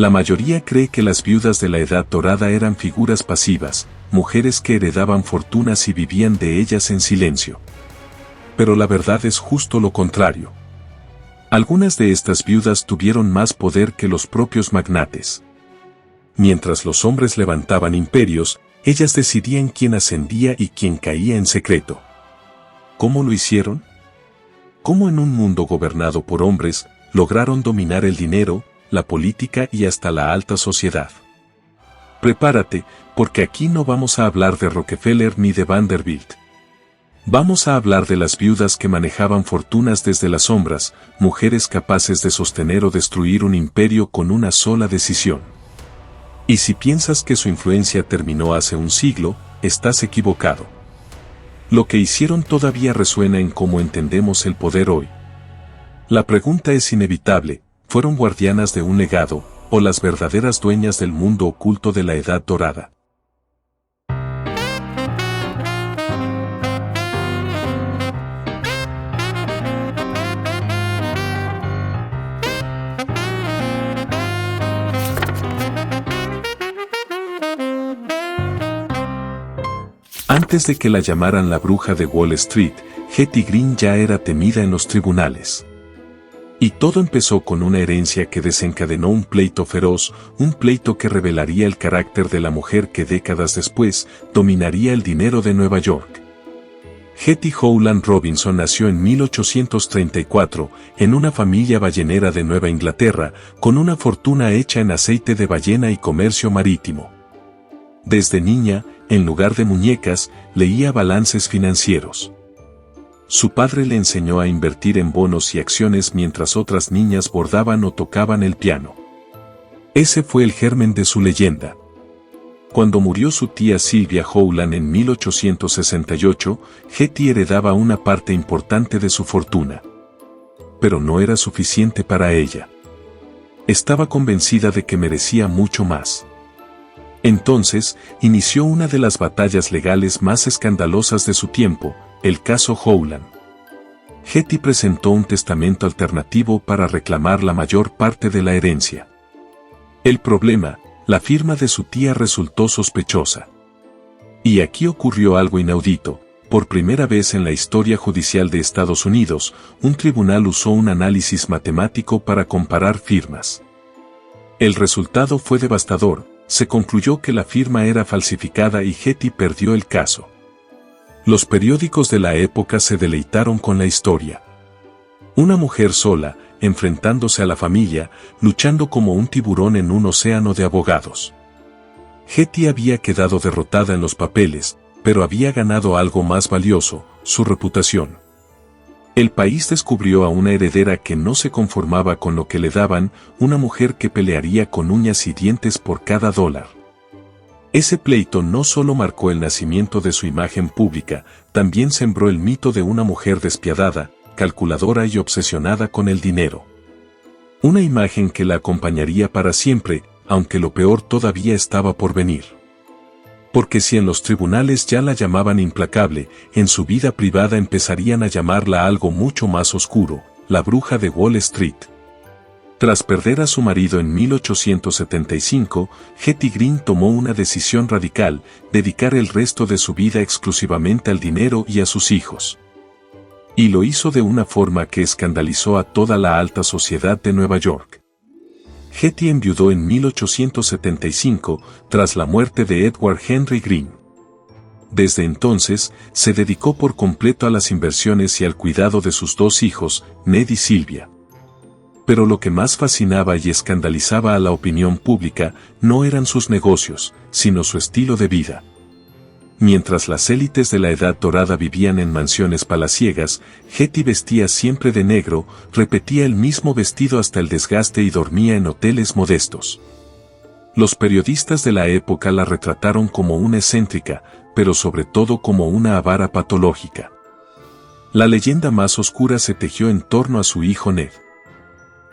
La mayoría cree que las viudas de la Edad Dorada eran figuras pasivas, mujeres que heredaban fortunas y vivían de ellas en silencio. Pero la verdad es justo lo contrario. Algunas de estas viudas tuvieron más poder que los propios magnates. Mientras los hombres levantaban imperios, ellas decidían quién ascendía y quién caía en secreto. ¿Cómo lo hicieron? ¿Cómo en un mundo gobernado por hombres, lograron dominar el dinero, la política y hasta la alta sociedad? Prepárate, porque aquí no vamos a hablar de Rockefeller ni de Vanderbilt. Vamos a hablar de las viudas que manejaban fortunas desde las sombras, mujeres capaces de sostener o destruir un imperio con una sola decisión. Y si piensas que su influencia terminó hace un siglo, estás equivocado. Lo que hicieron todavía resuena en cómo entendemos el poder hoy. La pregunta es inevitable: ¿fueron guardianas de un legado, o las verdaderas dueñas del mundo oculto de la Edad Dorada? Antes de que la llamaran la bruja de Wall Street, Hetty Green ya era temida en los tribunales. Y todo empezó con una herencia que desencadenó un pleito feroz, un pleito que revelaría el carácter de la mujer que décadas después dominaría el dinero de Nueva York. Hetty Howland Robinson nació en 1834 en una familia ballenera de Nueva Inglaterra, con una fortuna hecha en aceite de ballena y comercio marítimo. Desde niña, en lugar de muñecas, leía balances financieros. Su padre le enseñó a invertir en bonos y acciones mientras otras niñas bordaban o tocaban el piano. Ese fue el germen de su leyenda. Cuando murió su tía Sylvia Howland en 1868, Hetty heredaba una parte importante de su fortuna. Pero no era suficiente para ella. Estaba convencida de que merecía mucho más. Entonces, inició una de las batallas legales más escandalosas de su tiempo, el caso Howland. Hetty presentó un testamento alternativo para reclamar la mayor parte de la herencia. El problema: la firma de su tía resultó sospechosa. Y aquí ocurrió algo inaudito. Por primera vez en la historia judicial de Estados Unidos, un tribunal usó un análisis matemático para comparar firmas. El resultado fue devastador. Se concluyó que la firma era falsificada y Hetty perdió el caso. Los periódicos de la época se deleitaron con la historia. Una mujer sola, enfrentándose a la familia, luchando como un tiburón en un océano de abogados. Hetty había quedado derrotada en los papeles, pero había ganado algo más valioso: su reputación. El país descubrió a una heredera que no se conformaba con lo que le daban, una mujer que pelearía con uñas y dientes por cada dólar. Ese pleito no solo marcó el nacimiento de su imagen pública, también sembró el mito de una mujer despiadada, calculadora y obsesionada con el dinero. Una imagen que la acompañaría para siempre, aunque lo peor todavía estaba por venir. Porque si en los tribunales ya la llamaban implacable, en su vida privada empezarían a llamarla algo mucho más oscuro: la bruja de Wall Street. Tras perder a su marido en 1875, Hetty Green tomó una decisión radical: dedicar el resto de su vida exclusivamente al dinero y a sus hijos. Y lo hizo de una forma que escandalizó a toda la alta sociedad de Nueva York. Hetty enviudó en 1875, tras la muerte de Edward Henry Green. Desde entonces, se dedicó por completo a las inversiones y al cuidado de sus dos hijos, Ned y Sylvia. Pero lo que más fascinaba y escandalizaba a la opinión pública no eran sus negocios, sino su estilo de vida. Mientras las élites de la Edad Dorada vivían en mansiones palaciegas, Hetty vestía siempre de negro, repetía el mismo vestido hasta el desgaste y dormía en hoteles modestos. Los periodistas de la época la retrataron como una excéntrica, pero sobre todo como una avara patológica. La leyenda más oscura se tejió en torno a su hijo Ned.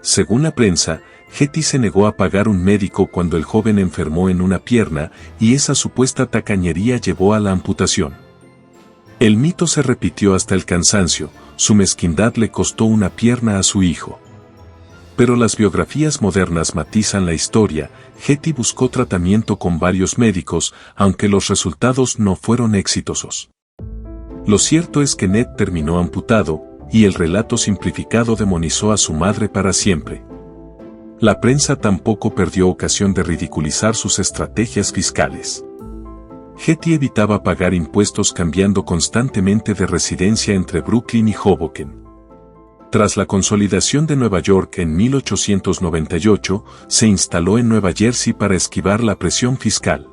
Según la prensa, Hetty se negó a pagar un médico cuando el joven enfermó en una pierna, y esa supuesta tacañería llevó a la amputación. El mito se repitió hasta el cansancio: su mezquindad le costó una pierna a su hijo. Pero las biografías modernas matizan la historia. Hetty buscó tratamiento con varios médicos, aunque los resultados no fueron exitosos. Lo cierto es que Ned terminó amputado, y el relato simplificado demonizó a su madre para siempre. La prensa tampoco perdió ocasión de ridiculizar sus estrategias fiscales. Hetty evitaba pagar impuestos cambiando constantemente de residencia entre Brooklyn y Hoboken. Tras la consolidación de Nueva York en 1898, se instaló en Nueva Jersey para esquivar la presión fiscal.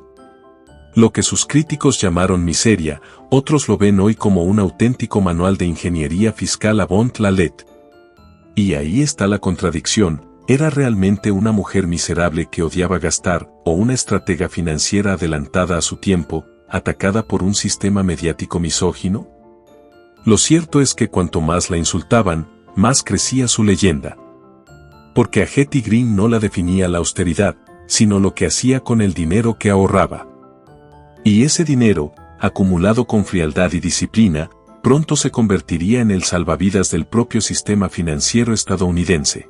Lo que sus críticos llamaron miseria, otros lo ven hoy como un auténtico manual de ingeniería fiscal avant la lettre. Y ahí está la contradicción: ¿era realmente una mujer miserable que odiaba gastar, o una estratega financiera adelantada a su tiempo, atacada por un sistema mediático misógino? Lo cierto es que cuanto más la insultaban, más crecía su leyenda. Porque a Hetty Green no la definía la austeridad, sino lo que hacía con el dinero que ahorraba. Y ese dinero, acumulado con frialdad y disciplina, pronto se convertiría en el salvavidas del propio sistema financiero estadounidense.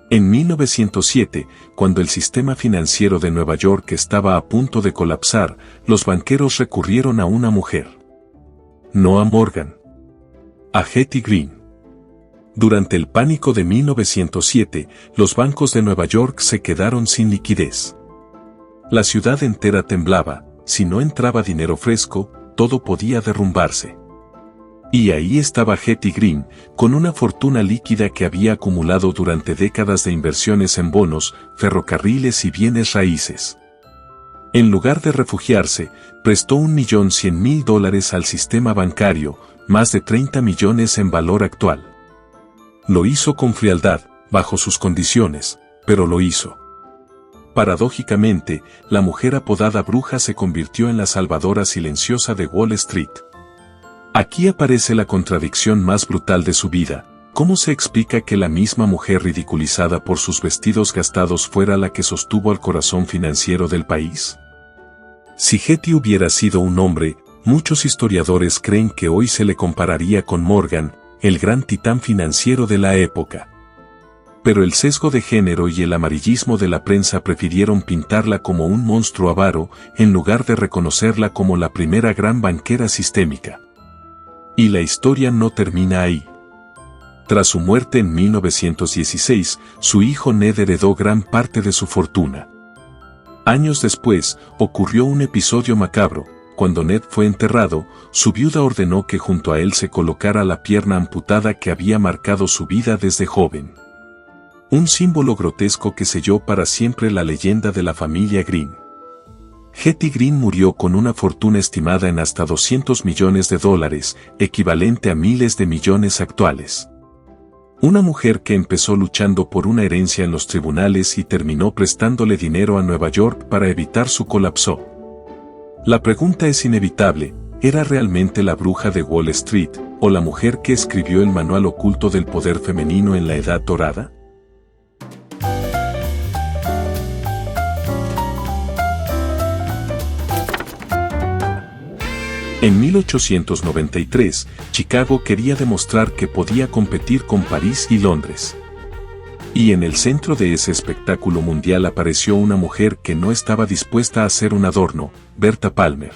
En 1907, cuando el sistema financiero de Nueva York estaba a punto de colapsar, los banqueros recurrieron a una mujer. No a Morgan. A Hetty Green. Durante el pánico de 1907, los bancos de Nueva York se quedaron sin liquidez. La ciudad entera temblaba. Si no entraba dinero fresco, todo podía derrumbarse. Y ahí estaba Hetty Green, con una fortuna líquida que había acumulado durante décadas de inversiones en bonos, ferrocarriles y bienes raíces. En lugar de refugiarse, prestó $1.100.000 al sistema bancario, más de 30 millones en valor actual. Lo hizo con frialdad, bajo sus condiciones, pero lo hizo. Paradójicamente, la mujer apodada bruja se convirtió en la salvadora silenciosa de Wall Street. Aquí aparece la contradicción más brutal de su vida. ¿Cómo se explica que la misma mujer ridiculizada por sus vestidos gastados fuera la que sostuvo al corazón financiero del país? Si Hetty hubiera sido un hombre, muchos historiadores creen que hoy se le compararía con Morgan, el gran titán financiero de la época. Pero el sesgo de género y el amarillismo de la prensa prefirieron pintarla como un monstruo avaro, en lugar de reconocerla como la primera gran banquera sistémica. Y la historia no termina ahí. Tras su muerte en 1916, su hijo Ned heredó gran parte de su fortuna. Años después, ocurrió un episodio macabro. Cuando Ned fue enterrado, su viuda ordenó que junto a él se colocara la pierna amputada que había marcado su vida desde joven. Un símbolo grotesco que selló para siempre la leyenda de la familia Green. Hetty Green murió con una fortuna estimada en hasta $200 millones, equivalente a miles de millones actuales. Una mujer que empezó luchando por una herencia en los tribunales y terminó prestándole dinero a Nueva York para evitar su colapso. La pregunta es inevitable: ¿era realmente la bruja de Wall Street, o la mujer que escribió el manual oculto del poder femenino en la Edad Dorada? En 1893, Chicago quería demostrar que podía competir con París y Londres. Y en el centro de ese espectáculo mundial apareció una mujer que no estaba dispuesta a ser un adorno: Bertha Palmer.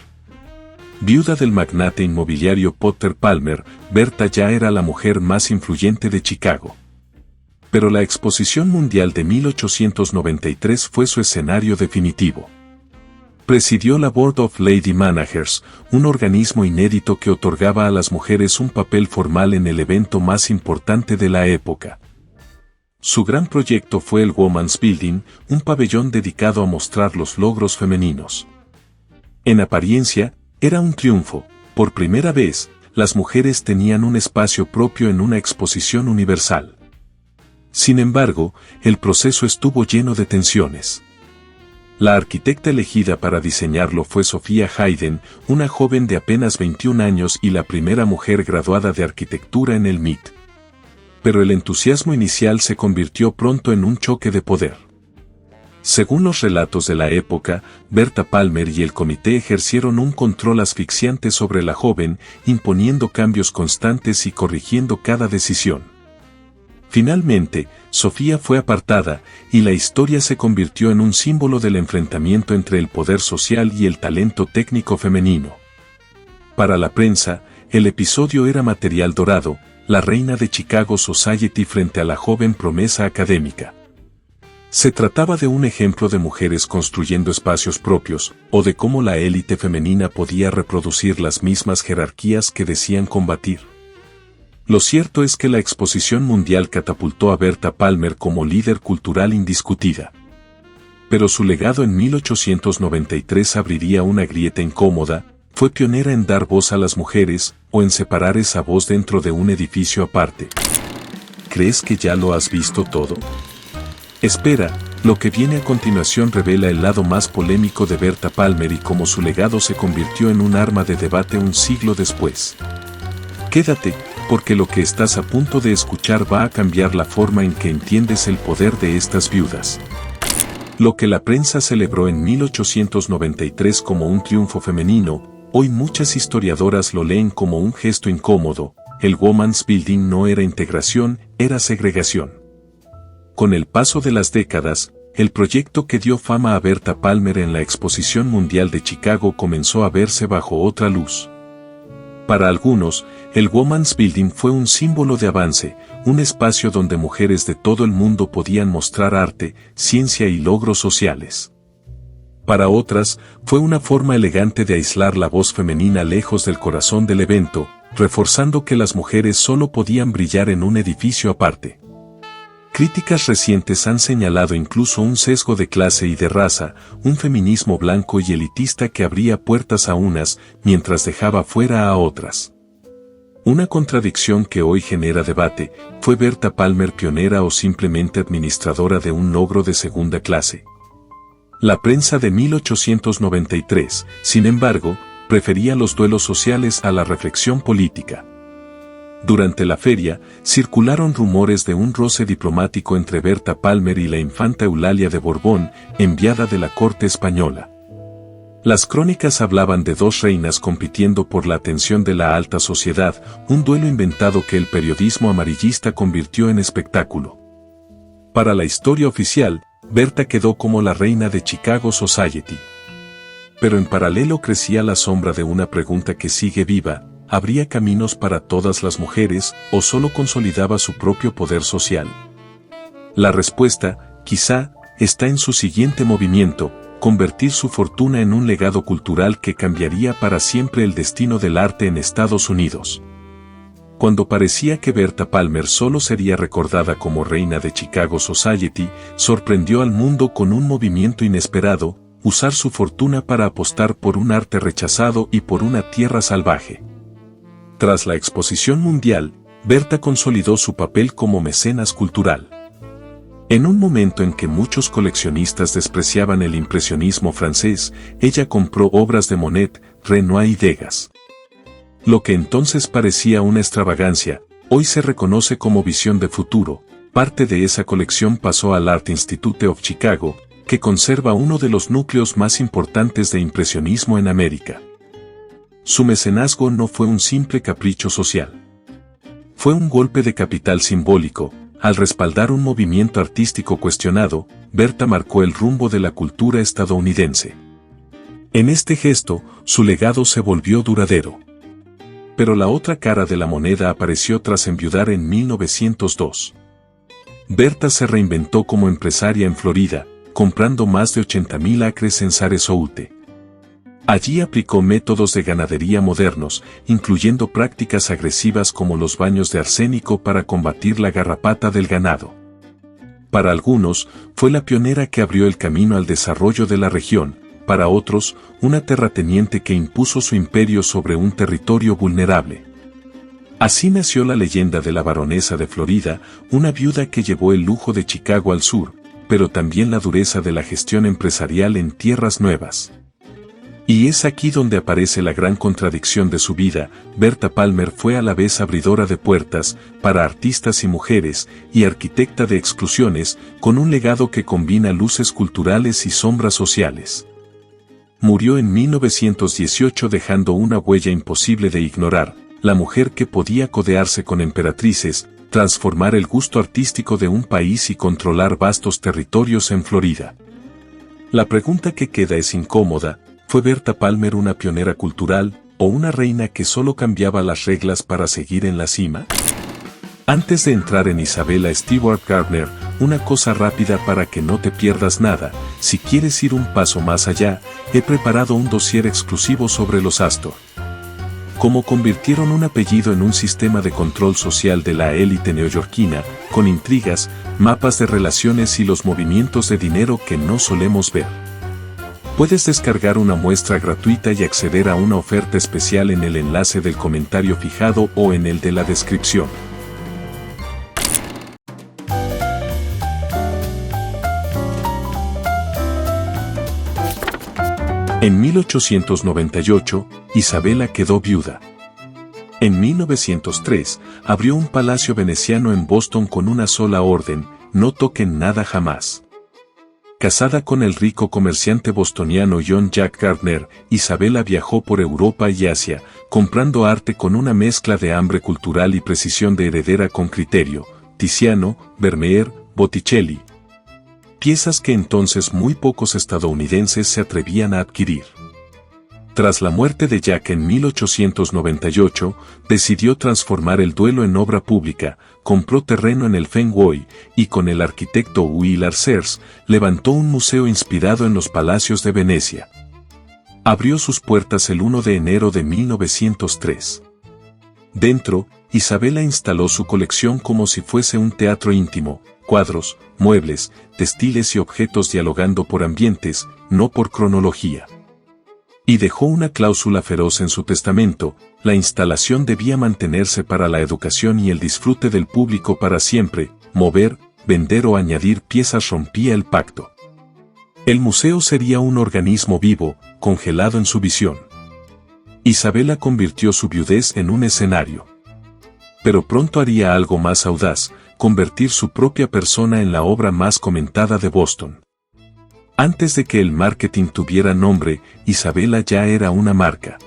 Viuda del magnate inmobiliario Potter Palmer, Bertha ya era la mujer más influyente de Chicago. Pero la Exposición Mundial de 1893 fue su escenario definitivo. Presidió la Board of Lady Managers, un organismo inédito que otorgaba a las mujeres un papel formal en el evento más importante de la época. Su gran proyecto fue el Women's Building, un pabellón dedicado a mostrar los logros femeninos. En apariencia, era un triunfo. Por primera vez, las mujeres tenían un espacio propio en una exposición universal. Sin embargo, el proceso estuvo lleno de tensiones. La arquitecta elegida para diseñarlo fue Sophia Hayden, una joven de apenas 21 años y la primera mujer graduada de arquitectura en el MIT. Pero el entusiasmo inicial se convirtió pronto en un choque de poder. Según los relatos de la época, Bertha Palmer y el comité ejercieron un control asfixiante sobre la joven, imponiendo cambios constantes y corrigiendo cada decisión. Finalmente, Sofía fue apartada, y la historia se convirtió en un símbolo del enfrentamiento entre el poder social y el talento técnico femenino. Para la prensa, el episodio era material dorado, la reina de Chicago Society frente a la joven promesa académica. Se trataba de un ejemplo de mujeres construyendo espacios propios, o de cómo la élite femenina podía reproducir las mismas jerarquías que decían combatir. Lo cierto es que la exposición mundial catapultó a Berta Palmer como líder cultural indiscutida. Pero su legado en 1893 abriría una grieta incómoda. Fue pionera en dar voz a las mujeres, o en separar esa voz dentro de un edificio aparte. ¿Crees que ya lo has visto todo? Espera, lo que viene a continuación revela el lado más polémico de Berta Palmer y cómo su legado se convirtió en un arma de debate un siglo después. Quédate, porque lo que estás a punto de escuchar va a cambiar la forma en que entiendes el poder de estas viudas. Lo que la prensa celebró en 1893 como un triunfo femenino, hoy muchas historiadoras lo leen como un gesto incómodo. El Women's Building no era integración, era segregación. Con el paso de las décadas, el proyecto que dio fama a Berta Palmer en la Exposición Mundial de Chicago comenzó a verse bajo otra luz. Para algunos, el Women's Building fue un símbolo de avance, un espacio donde mujeres de todo el mundo podían mostrar arte, ciencia y logros sociales. Para otras, fue una forma elegante de aislar la voz femenina lejos del corazón del evento, reforzando que las mujeres solo podían brillar en un edificio aparte. Críticas recientes han señalado incluso un sesgo de clase y de raza, un feminismo blanco y elitista que abría puertas a unas, mientras dejaba fuera a otras. Una contradicción que hoy genera debate, ¿fue Berta Palmer pionera o simplemente administradora de un logro de segunda clase? La prensa de 1893, sin embargo, prefería los duelos sociales a la reflexión política. Durante la feria, circularon rumores de un roce diplomático entre Berta Palmer y la infanta Eulalia de Borbón, enviada de la corte española. Las crónicas hablaban de dos reinas compitiendo por la atención de la alta sociedad, un duelo inventado que el periodismo amarillista convirtió en espectáculo. Para la historia oficial, Berta quedó como la reina de Chicago Society. Pero en paralelo crecía la sombra de una pregunta que sigue viva: ¿habría caminos para todas las mujeres, o solo consolidaba su propio poder social? La respuesta, quizá, está en su siguiente movimiento: convertir su fortuna en un legado cultural que cambiaría para siempre el destino del arte en Estados Unidos. Cuando parecía que Berta Palmer solo sería recordada como reina de Chicago Society, sorprendió al mundo con un movimiento inesperado: usar su fortuna para apostar por un arte rechazado y por una tierra salvaje. Tras la Exposición Mundial, Berta consolidó su papel como mecenas cultural. En un momento en que muchos coleccionistas despreciaban el impresionismo francés, ella compró obras de Monet, Renoir y Degas. Lo que entonces parecía una extravagancia, hoy se reconoce como visión de futuro. Parte de esa colección pasó al Art Institute of Chicago, que conserva uno de los núcleos más importantes de impresionismo en América. Su mecenazgo no fue un simple capricho social. Fue un golpe de capital simbólico. Al respaldar un movimiento artístico cuestionado, Berta marcó el rumbo de la cultura estadounidense. En este gesto, su legado se volvió duradero. Pero la otra cara de la moneda apareció tras enviudar en 1902. Berta se reinventó como empresaria en Florida, comprando más de 80,000 acres en Sarasota. Allí aplicó métodos de ganadería modernos, incluyendo prácticas agresivas como los baños de arsénico para combatir la garrapata del ganado. Para algunos, fue la pionera que abrió el camino al desarrollo de la región; para otros, una terrateniente que impuso su imperio sobre un territorio vulnerable. Así nació la leyenda de la baronesa de Florida, una viuda que llevó el lujo de Chicago al sur, pero también la dureza de la gestión empresarial en tierras nuevas. Y es aquí donde aparece la gran contradicción de su vida. Berta Palmer fue a la vez abridora de puertas para artistas y mujeres, y arquitecta de exclusiones, con un legado que combina luces culturales y sombras sociales. Murió en 1918 dejando una huella imposible de ignorar: la mujer que podía codearse con emperatrices, transformar el gusto artístico de un país y controlar vastos territorios en Florida. La pregunta que queda es incómoda: ¿fue Berta Palmer una pionera cultural, o una reina que solo cambiaba las reglas para seguir en la cima? Antes de entrar en Isabella Stewart Gardner, una cosa rápida para que no te pierdas nada: si quieres ir un paso más allá, he preparado un dossier exclusivo sobre los Astor. Cómo convirtieron un apellido en un sistema de control social de la élite neoyorquina, con intrigas, mapas de relaciones y los movimientos de dinero que no solemos ver. Puedes descargar una muestra gratuita y acceder a una oferta especial en el enlace del comentario fijado o en el de la descripción. En 1898, Isabella quedó viuda. En 1903, abrió un palacio veneciano en Boston con una sola orden: no toquen nada jamás. Casada con el rico comerciante bostoniano John Jack Gardner, Isabella viajó por Europa y Asia, comprando arte con una mezcla de hambre cultural y precisión de heredera con criterio: Tiziano, Vermeer, Botticelli. Piezas que entonces muy pocos estadounidenses se atrevían a adquirir. Tras la muerte de Jack en 1898, decidió transformar el duelo en obra pública, compró terreno en el Fenway, y con el arquitecto Willard Sears, levantó un museo inspirado en los palacios de Venecia. Abrió sus puertas el 1 de enero de 1903. Dentro, Isabella instaló su colección como si fuese un teatro íntimo: cuadros, muebles, textiles y objetos dialogando por ambientes, no por cronología. Y dejó una cláusula feroz en su testamento: la instalación debía mantenerse para la educación y el disfrute del público para siempre. Mover, vender o añadir piezas rompía el pacto. El museo sería un organismo vivo, congelado en su visión. Isabella convirtió su viudez en un escenario. Pero pronto haría algo más audaz: convertir su propia persona en la obra más comentada de Boston. Antes de que el marketing tuviera nombre, Isabella ya era una marca.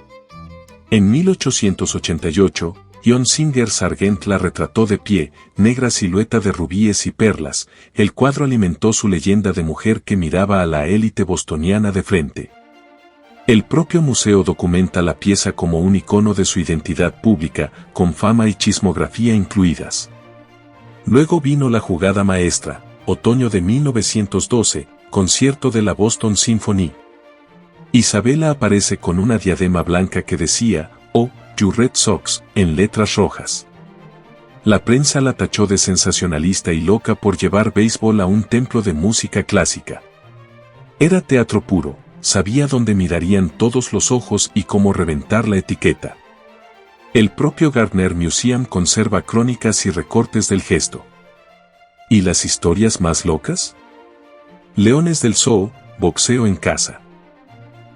En 1888, John Singer Sargent la retrató de pie, negra silueta de rubíes y perlas. El cuadro alimentó su leyenda de mujer que miraba a la élite bostoniana de frente. El propio museo documenta la pieza como un icono de su identidad pública, con fama y chismografía incluidas. Luego vino la jugada maestra: otoño de 1912, concierto de la Boston Symphony. Isabella aparece con una diadema blanca que decía: "Oh, you Red Sox", en letras rojas. La prensa la tachó de sensacionalista y loca por llevar béisbol a un templo de música clásica. Era teatro puro, sabía dónde mirarían todos los ojos y cómo reventar la etiqueta. El propio Gardner Museum conserva crónicas y recortes del gesto. ¿Y las historias más locas? Leones del zoo, boxeo en casa.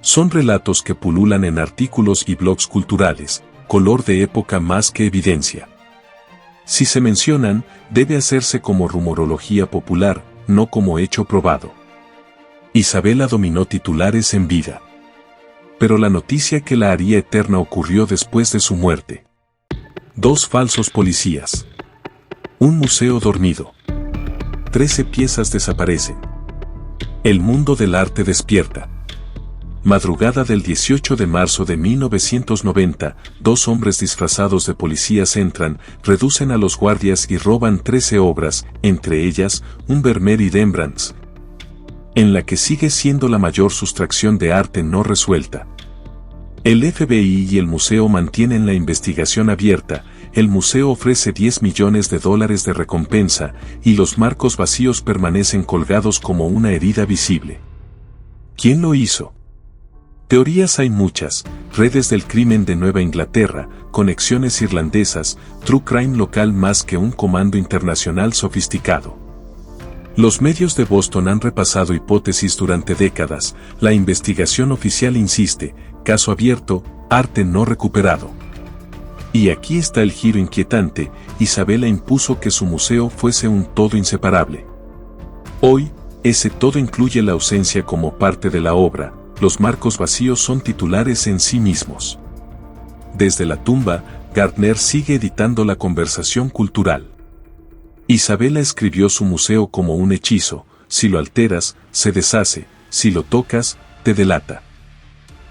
Son relatos que pululan en artículos y blogs culturales, color de época más que evidencia. Si se mencionan, debe hacerse como rumorología popular, no como hecho probado. Isabella dominó titulares en vida. Pero la noticia que la haría eterna ocurrió después de su muerte. 2 falsos policías. Un museo dormido. 13 piezas desaparecen. El mundo del arte despierta. Madrugada del 18 de marzo de 1990, 2 hombres disfrazados de policías entran, reducen a los guardias y roban 13 obras, entre ellas, un Vermeer y Rembrandt, en la que sigue siendo la mayor sustracción de arte no resuelta. El FBI y el museo mantienen la investigación abierta. El museo ofrece $10 millones de recompensa, y los marcos vacíos permanecen colgados como una herida visible. ¿Quién lo hizo? Teorías hay muchas: redes del crimen de Nueva Inglaterra, conexiones irlandesas, true crime local más que un comando internacional sofisticado. Los medios de Boston han repasado hipótesis durante décadas. La investigación oficial insiste: caso abierto, arte no recuperado. Y aquí está el giro inquietante: Isabella impuso que su museo fuese un todo inseparable. Hoy, ese todo incluye la ausencia como parte de la obra. Los marcos vacíos son titulares en sí mismos. Desde la tumba, Gardner sigue editando la conversación cultural. Isabella escribió su museo como un hechizo: si lo alteras, se deshace; si lo tocas, te delata.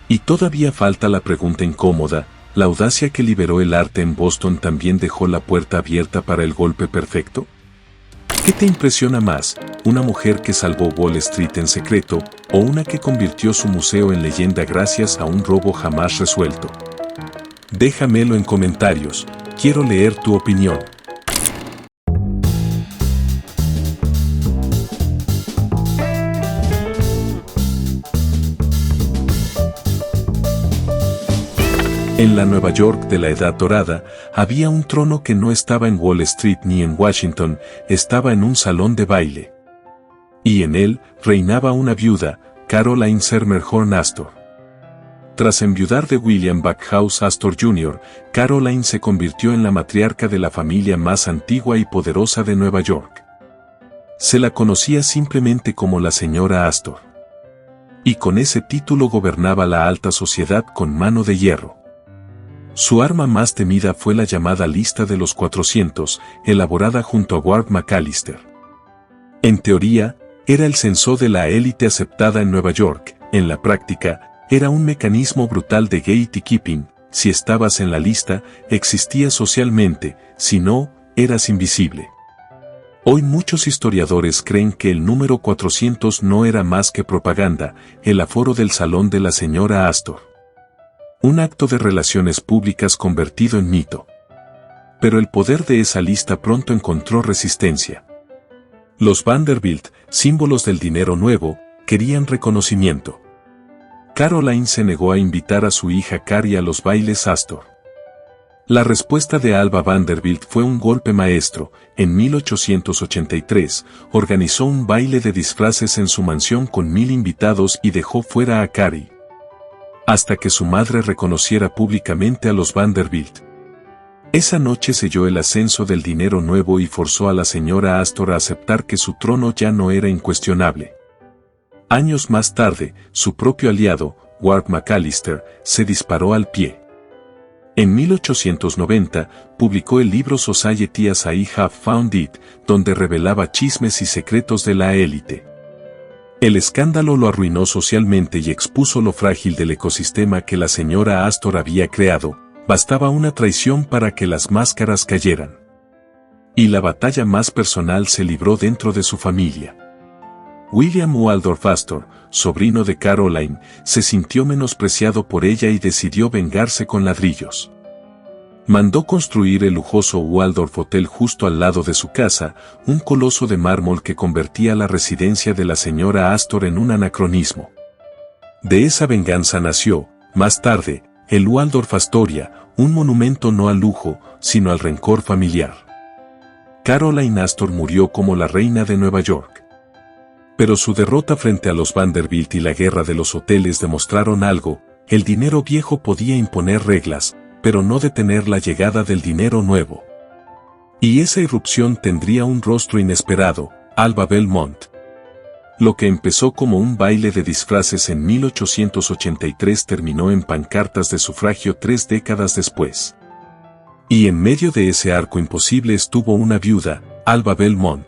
Y todavía falta la pregunta incómoda: ¿la audacia que liberó el arte en Boston también dejó la puerta abierta para el golpe perfecto? ¿Qué te impresiona más, una mujer que salvó Wall Street en secreto, o una que convirtió su museo en leyenda gracias a un robo jamás resuelto? Déjamelo en comentarios, quiero leer tu opinión. En la Nueva York de la Edad Dorada, había un trono que no estaba en Wall Street ni en Washington, estaba en un salón de baile. Y en él reinaba una viuda, Caroline Schermerhorn Astor. Tras enviudar de William Backhouse Astor Jr., Caroline se convirtió en la matriarca de la familia más antigua y poderosa de Nueva York. Se la conocía simplemente como la señora Astor. Y con ese título gobernaba la alta sociedad con mano de hierro. Su arma más temida fue la llamada Lista de los 400, elaborada junto a Ward McAllister. En teoría, era el censo de la élite aceptada en Nueva York; en la práctica, era un mecanismo brutal de gatekeeping: si estabas en la lista, existías socialmente; si no, eras invisible. Hoy muchos historiadores creen que el número 400 no era más que propaganda, el aforo del salón de la señora Astor. Un acto de relaciones públicas convertido en mito. Pero el poder de esa lista pronto encontró resistencia. Los Vanderbilt, símbolos del dinero nuevo, querían reconocimiento. Caroline se negó a invitar a su hija Carrie a los bailes Astor. La respuesta de Alva Vanderbilt fue un golpe maestro. En 1883, organizó un baile de disfraces en su mansión con 1000 invitados y dejó fuera a Carrie. Hasta que su madre reconociera públicamente a los Vanderbilt. Esa noche selló el ascenso del dinero nuevo y forzó a la señora Astor a aceptar que su trono ya no era incuestionable. Años más tarde, su propio aliado, Ward McAllister, se disparó al pie. En 1890, publicó el libro Society as I Have Found It, donde revelaba chismes y secretos de la élite. El escándalo lo arruinó socialmente y expuso lo frágil del ecosistema que la señora Astor había creado. Bastaba una traición para que las máscaras cayeran. Y la batalla más personal se libró dentro de su familia. William Waldorf Astor, sobrino de Caroline, se sintió menospreciado por ella y decidió vengarse con ladrillos. Mandó construir el lujoso Waldorf Hotel justo al lado de su casa, un coloso de mármol que convertía la residencia de la señora Astor en un anacronismo. De esa venganza nació, más tarde, el Waldorf Astoria, un monumento no al lujo, sino al rencor familiar. Caroline Astor murió como la reina de Nueva York. Pero su derrota frente a los Vanderbilt y la guerra de los hoteles demostraron algo: el dinero viejo podía imponer reglas, pero no detener la llegada del dinero nuevo. Y esa irrupción tendría un rostro inesperado: Alva Belmont. Lo que empezó como un baile de disfraces en 1883 terminó en pancartas de sufragio 3 décadas después. Y en medio de ese arco imposible estuvo una viuda, Alva Belmont.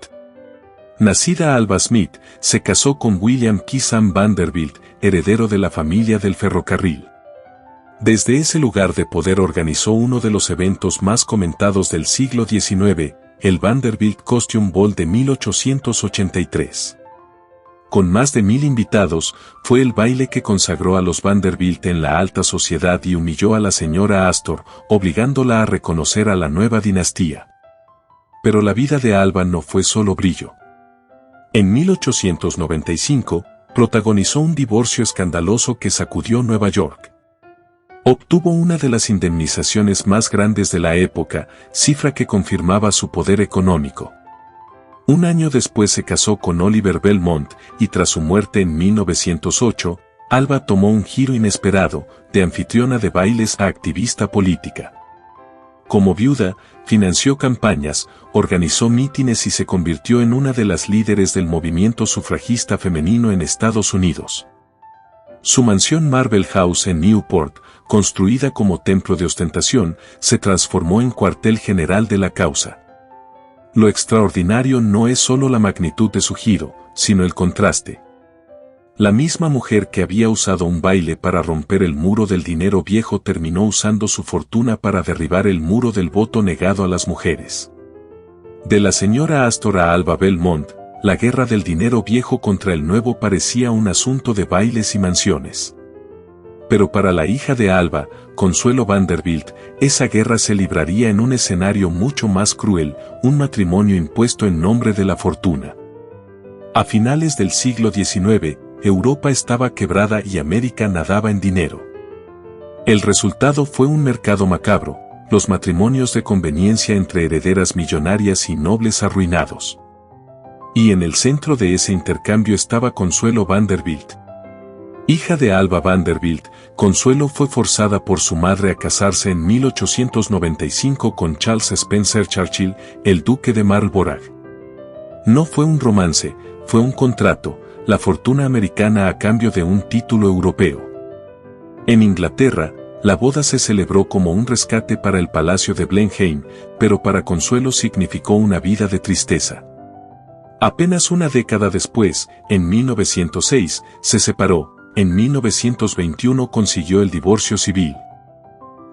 Nacida Alva Smith, se casó con William Kissam Vanderbilt, heredero de la familia del ferrocarril. Desde ese lugar de poder organizó uno de los eventos más comentados del siglo XIX, el Vanderbilt Costume Ball de 1883. Con más de 1000 invitados, fue el baile que consagró a los Vanderbilt en la alta sociedad y humilló a la señora Astor, obligándola a reconocer a la nueva dinastía. Pero la vida de Alva no fue solo brillo. En 1895, protagonizó un divorcio escandaloso que sacudió Nueva York. Obtuvo una de las indemnizaciones más grandes de la época, cifra que confirmaba su poder económico. Un año después se casó con Oliver Belmont, y tras su muerte en 1908, Alva tomó un giro inesperado, de anfitriona de bailes a activista política. Como viuda, financió campañas, organizó mítines y se convirtió en una de las líderes del movimiento sufragista femenino en Estados Unidos. Su mansión Marble House en Newport, construida como templo de ostentación, se transformó en cuartel general de la causa. Lo extraordinario no es solo la magnitud de su giro, sino el contraste. La misma mujer que había usado un baile para romper el muro del dinero viejo terminó usando su fortuna para derribar el muro del voto negado a las mujeres. De la señora Astor a Alba Belmont, la guerra del dinero viejo contra el nuevo parecía un asunto de bailes y mansiones. Pero para la hija de Alba, Consuelo Vanderbilt, esa guerra se libraría en un escenario mucho más cruel, un matrimonio impuesto en nombre de la fortuna. A finales del siglo XIX, Europa estaba quebrada y América nadaba en dinero. El resultado fue un mercado macabro, los matrimonios de conveniencia entre herederas millonarias y nobles arruinados. Y en el centro de ese intercambio estaba Consuelo Vanderbilt. Hija de Alba Vanderbilt, Consuelo fue forzada por su madre a casarse en 1895 con Charles Spencer Churchill, el duque de Marlborough. No fue un romance, fue un contrato, la fortuna americana a cambio de un título europeo. En Inglaterra, la boda se celebró como un rescate para el palacio de Blenheim, pero para Consuelo significó una vida de tristeza. Apenas una década después, en 1906, se separó, en 1921 consiguió el divorcio civil.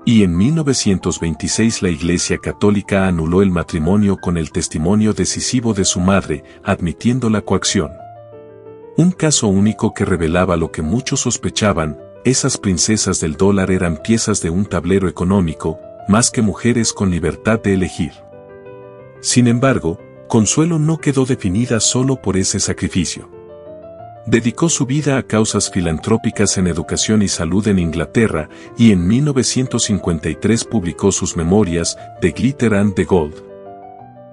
Y en 1926 la Iglesia Católica anuló el matrimonio con el testimonio decisivo de su madre, admitiendo la coacción. Un caso único que revelaba lo que muchos sospechaban, esas princesas del dólar eran piezas de un tablero económico, más que mujeres con libertad de elegir. Sin embargo, Consuelo no quedó definida solo por ese sacrificio. Dedicó su vida a causas filantrópicas en educación y salud en Inglaterra, y en 1953 publicó sus memorias, The Glitter and the Gold,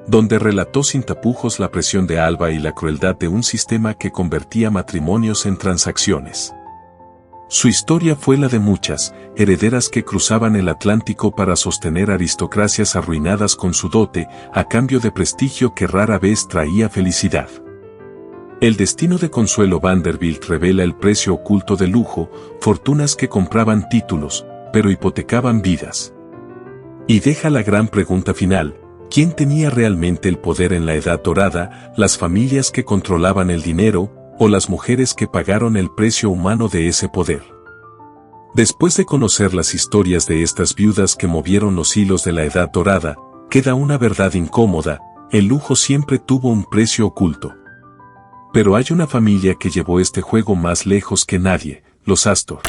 donde relató sin tapujos la presión de Alba y la crueldad de un sistema que convertía matrimonios en transacciones. Su historia fue la de muchas herederas que cruzaban el Atlántico para sostener aristocracias arruinadas con su dote, a cambio de prestigio que rara vez traía felicidad. El destino de Consuelo Vanderbilt revela el precio oculto del lujo, fortunas que compraban títulos, pero hipotecaban vidas. Y deja la gran pregunta final: ¿quién tenía realmente el poder en la Edad Dorada, las familias que controlaban el dinero, o las mujeres que pagaron el precio humano de ese poder? Después de conocer las historias de estas viudas que movieron los hilos de la Edad Dorada, queda una verdad incómoda: el lujo siempre tuvo un precio oculto. Pero hay una familia que llevó este juego más lejos que nadie, los Astor.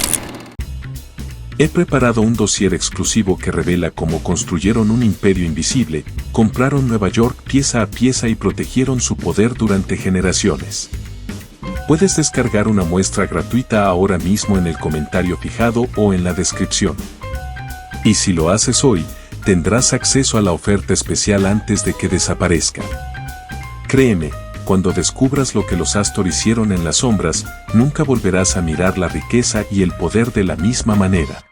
He preparado un dossier exclusivo que revela cómo construyeron un imperio invisible, compraron Nueva York pieza a pieza y protegieron su poder durante generaciones. Puedes descargar una muestra gratuita ahora mismo en el comentario fijado o en la descripción. Y si lo haces hoy, tendrás acceso a la oferta especial antes de que desaparezca. Créeme, cuando descubras lo que los Astor hicieron en las sombras, nunca volverás a mirar la riqueza y el poder de la misma manera.